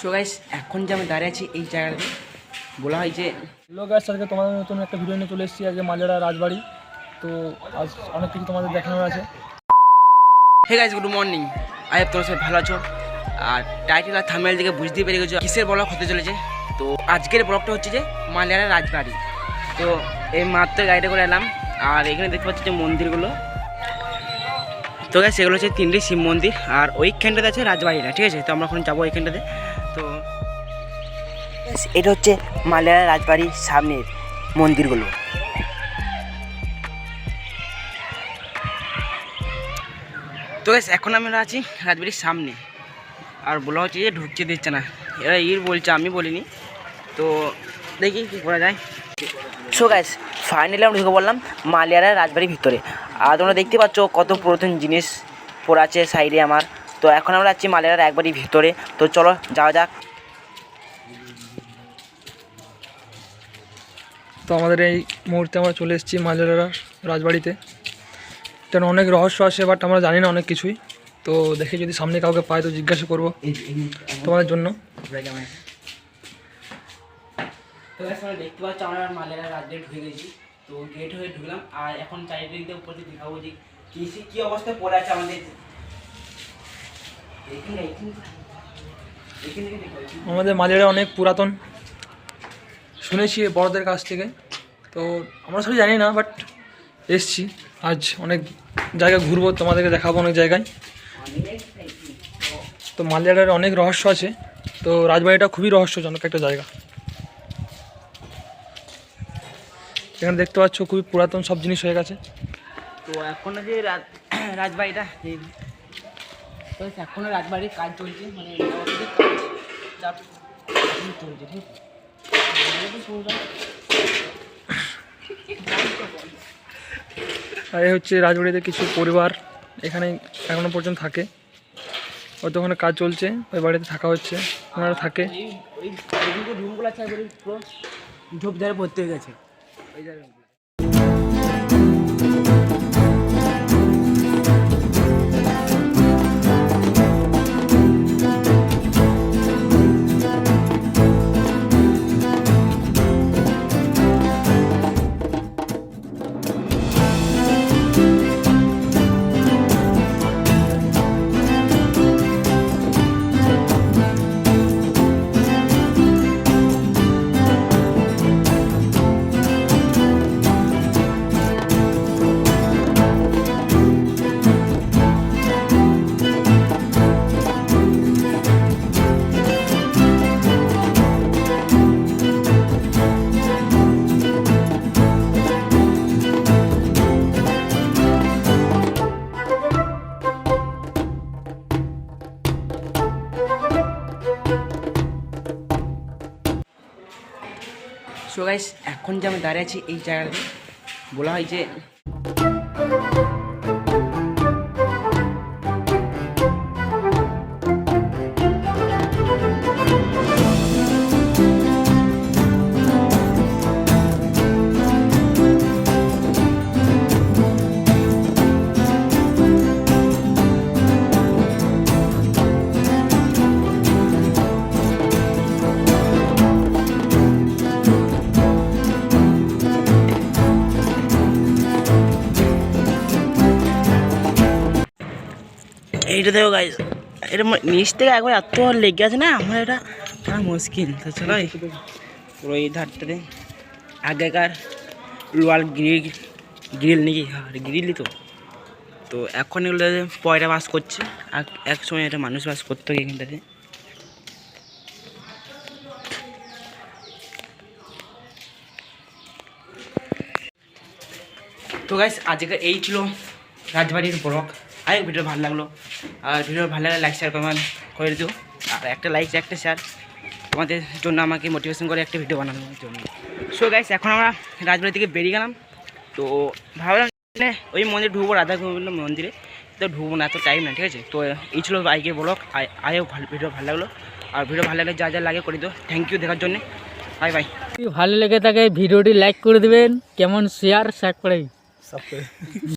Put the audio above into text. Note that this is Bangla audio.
সো গাইস এখন যে আমি দাঁড়িয়ে আছি এই জায়গাতে বলা হয় যে লোক গাছ আজকে তোমাদের নতুন একটা ভিডিও নিয়ে চলে এসেছি। আজকে মালেরা রাজবাড়ি, তো আজ অনেক কিছু তোমাদের দেখানোর আছে। Hey guys good morning, I hope তোমরা সবাই ভালো আছো। আর টাইটেল আর থাম্বনেল থেকে বুঝতেই পেরে গেছো কিসের ব্লগ হতে চলেছে। তো আজকের ব্লগটা হচ্ছে যে মালেরা রাজবাড়ি। তো এই মাত্র গাড়িটা করে এলাম, আর এখানে দেখতে পাচ্ছি যে মন্দিরগুলো। তো গাইস সেগুলো হচ্ছে তিনটি শিব মন্দির, আর ওইখানটাতে আছে রাজবাড়িটা, ঠিক আছে। তো আমরা এখন যাবো ওইখানটাতে। তো এটা হচ্ছে মালেরা রাজবাড়ির সামনের মন্দিরগুলো। তো গাইস এখন আমরা আছি রাজবাড়ির সামনে, আর বলা হচ্ছে যে ঢুকতে দিচ্ছে না, এরা বলছে, আমি বলিনি। তো দেখি কী করা যায়। সো গাইস ফাইনালি আমরা ঢুকে বললাম মালেরা রাজবাড়ির ভিতরে। আর তোমরা দেখতে পাচ্ছ কত পুরাতন জিনিস পড়ে আছে সাইডে আমার। তো এখন আমরা আছি মালেরার একবারই ভিতরে। তো চলো যাওয়া যাক। তো আমাদের এই মুহূর্তে আমরা চলে এসেছি মালেরা রাজবাড়িতে। এটা অনেক রহস্য আছে, বাট আমরা জানি না অনেক কিছুই। তো দেখি যদি সামনে কাউকে পাই তো জিজ্ঞাসা করবো তোমাদের জন্য। তো দেখতে পাচ্ছ আমরা মালেরা রাজবাড়ি ঢুকে গেছি। তো গেট হয়ে ঢুকলাম, আর এখন চারিদিকে উপর দিয়ে দেখাবো যে কী অবস্থায় পড়ে আছে আমাদের। আমাদের মালেরা অনেক পুরাতন, শুনেছি বড়দের কাছ থেকে। তো আমরা সবাই জানি না, বাট এসছি আজ অনেক জায়গা ঘুরবো, তোমাদেরকে দেখাবো অনেক জায়গায়। তো মালেরার অনেক রহস্য আছে। তো রাজবাড়িটা খুবই রহস্যজনক একটা জায়গা। এখানে দেখতে পাচ্ছ খুবই পুরাতন সব জিনিস হয়ে গেছে। তো এখনও যে রাজবাড়িটা তো এখনও রাজবাড়ির কাজ চলছে, মানে চলছে, ঠিক। আর এই হচ্ছে রাজবাড়িতে কিছু পরিবার এখানে এখনো পর্যন্ত থাকে, হয়তো ওখানে কাজ চলছে, ওই বাড়িতে থাকা হচ্ছে, ওনারা থাকে। ওই রুমগুলো আছে পুরো ঝোপঝাড়ে ভর্তি হয়ে গেছে ওই জায়গায়। সো গাইস এখন যে আমি দাঁড়িয়ে আছি এই জায়গাতে বলা হয় যে এইটা দেখো গাইস, এটা নিচ থেকে একবার এত লেগে আছে না, আমার এটা মুশকিল। তো চলো পুরো এই ধারটাতে আগেকার লোয়াল গ্রিল নাকি, গ্রিলই তো এখন এগুলো পয়রা বাস করছে, এক সময় এটা মানুষ বাস করতো এখানটাতে। তো গাইস আজকে এই ছিল রাজবাড়ির ব্লগ। আর ভিডিও ভালো লাগলো, আর ভিডিও ভালো লাগলে লাইক শেয়ার করে দিও। আর একটা লাইক একটা শেয়ার তোমাদের জন্য আমাকে মোটিভেশন করে একটা ভিডিও বানানোর জন্য। সো গাইস এখন আমরা রাজবাড়ি থেকে বেরিয়ে গেলাম। তো ভাবলাম ওই মন্দিরে ঢুকবো, রাধা গোবিন্দ মন্দিরে, তো ঢুকবো না, এত টাইম না, ঠিক আছে। তো এই ছিল বাইকের ব্লগ। ভিডিও ভালো লাগলো, আর ভিডিও ভালো লাগলে যা লাগে করে দিও। থ্যাংক ইউ দেখার জন্য, বাই বাই। ভালো লেগে থাকে ভিডিওটি লাইক করে দেবেন, কেমন শেয়ার করে